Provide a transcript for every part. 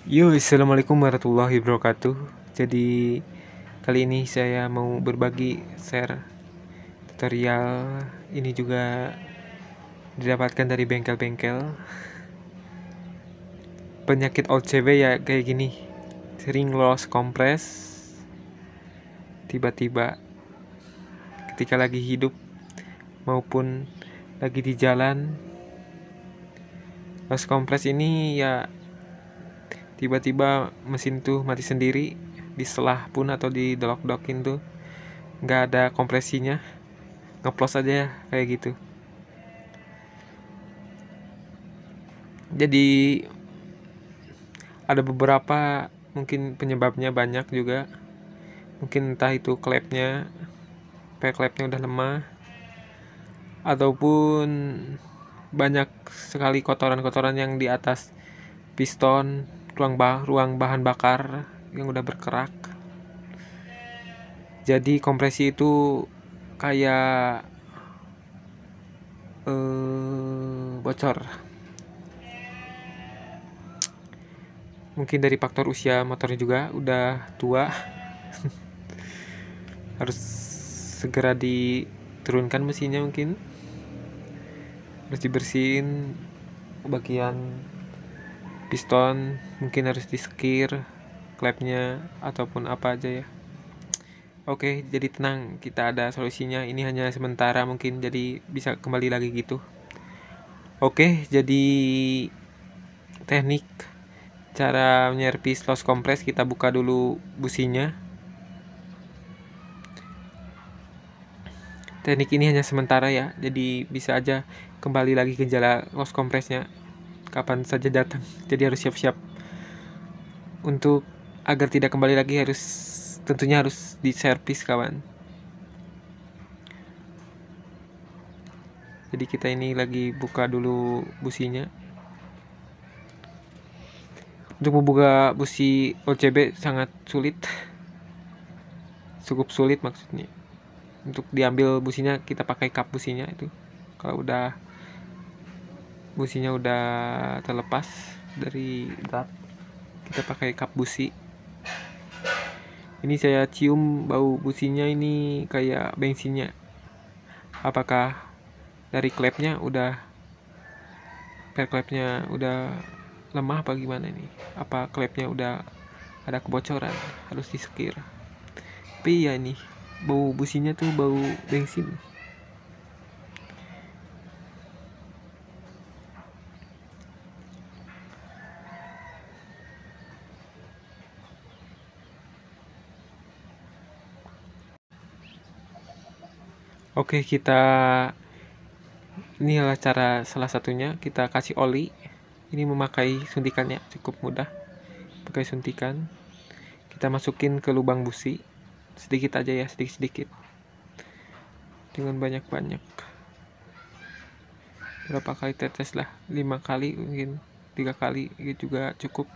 Assalamualaikum warahmatullahi wabarakatuh. Jadi kali ini saya mau berbagi share tutorial. Ini juga didapatkan dari bengkel-bengkel. Penyakit OCW ya kayak gini. Sering loss kompres. Tiba-tiba ketika lagi hidup maupun lagi di jalan, loss kompres ini ya tiba-tiba mesin tuh mati sendiri, diselah pun atau didolok-dokin tuh nggak ada kompresinya, ngeplos aja ya, kayak gitu. Jadi ada beberapa mungkin penyebabnya, banyak juga. Mungkin entah itu klepnya, klepnya udah lemah, ataupun banyak sekali kotoran-kotoran yang di atas piston, ruang bahan bakar yang udah berkerak. Jadi kompresi itu kayak bocor. Mungkin dari faktor usia motornya juga udah tua. Harus segera diturunkan mesinnya, mungkin harus dibersihin bagian piston, mungkin harus disekir klepnya ataupun apa aja ya. Oke, jadi tenang, kita ada solusinya. Ini hanya sementara mungkin, jadi bisa kembali lagi gitu. Oke, jadi teknik cara menyervis loss kompres, kita buka dulu businya. Teknik ini hanya sementara ya, jadi bisa aja kembali lagi ke jala loss kompresnya kapan saja datang. Jadi harus siap-siap untuk agar tidak kembali lagi, tentunya harus diservis kawan. Jadi kita ini lagi buka dulu businya. Untuk membuka busi OCB sangat sulit, cukup sulit maksudnya. Untuk diambil businya, kita pakai kap businya itu. Kalau udah businya udah terlepas dari drat, kita pakai kap busi. Ini saya cium bau businya ini kayak bensinnya. Apakah dari klepnya udah lemah apa gimana ini? Apa klepnya udah ada kebocoran, harus disekir. Tapi ya ini bau businya tuh bau bensin. Oke, ini adalah cara salah satunya, kita kasih oli. Ini memakai suntikannya cukup mudah. Pakai suntikan, kita masukin ke lubang busi sedikit aja ya, sedikit-sedikit, jangan banyak-banyak. Berapa kali tetes lah, 5 kali mungkin, 3 kali gitu juga cukup.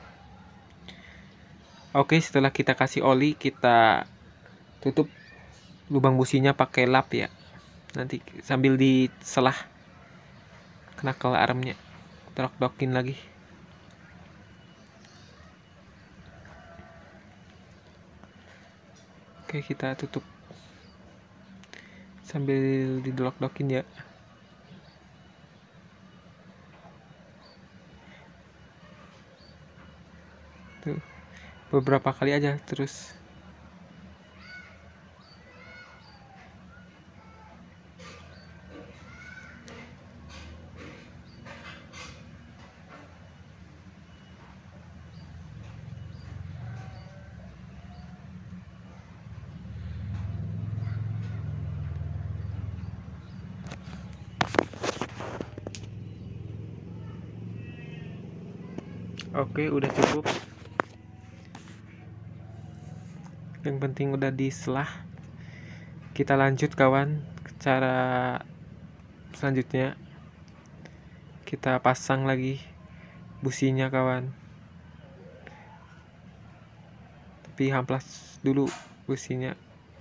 Oke, setelah kita kasih oli, kita tutup lubang businya pakai lap ya. Nanti sambil diselah knuckle armnya, dolok-dokin lagi. Oke, kita tutup sambil didolok-dokin ya. Tuh, beberapa kali aja terus. Oke, udah cukup. Yang penting udah diselah. Kita lanjut kawan, cara selanjutnya kita pasang lagi businya kawan. Tapi hamplas dulu businya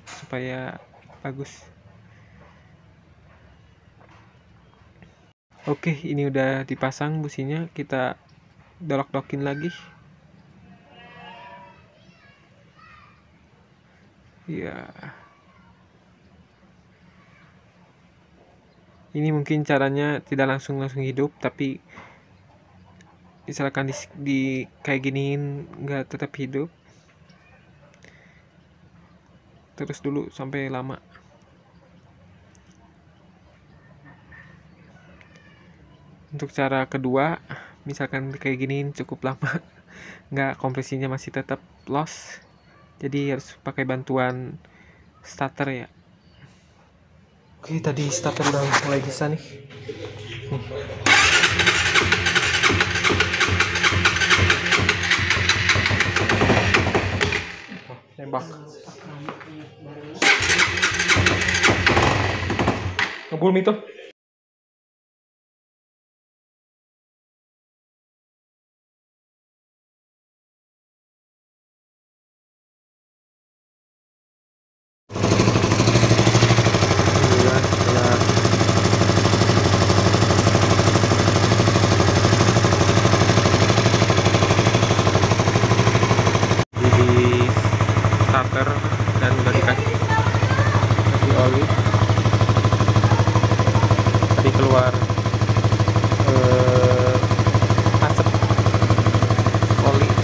supaya bagus. Oke, ini udah dipasang businya, kita dolok-dokin lagi. Ya, ini mungkin caranya tidak langsung hidup, tapi misalkan di kayak giniin nggak tetap hidup, terus dulu sampai lama. Untuk cara kedua, misalkan kayak giniin cukup lama, nggak, kompresinya masih tetap loss, jadi harus pakai bantuan starter ya. Oke, tadi starter udah mulai bisa nih. Nembak. Ngebul itu. Di starter dan udah dikasih oli, tadi keluar asap oli.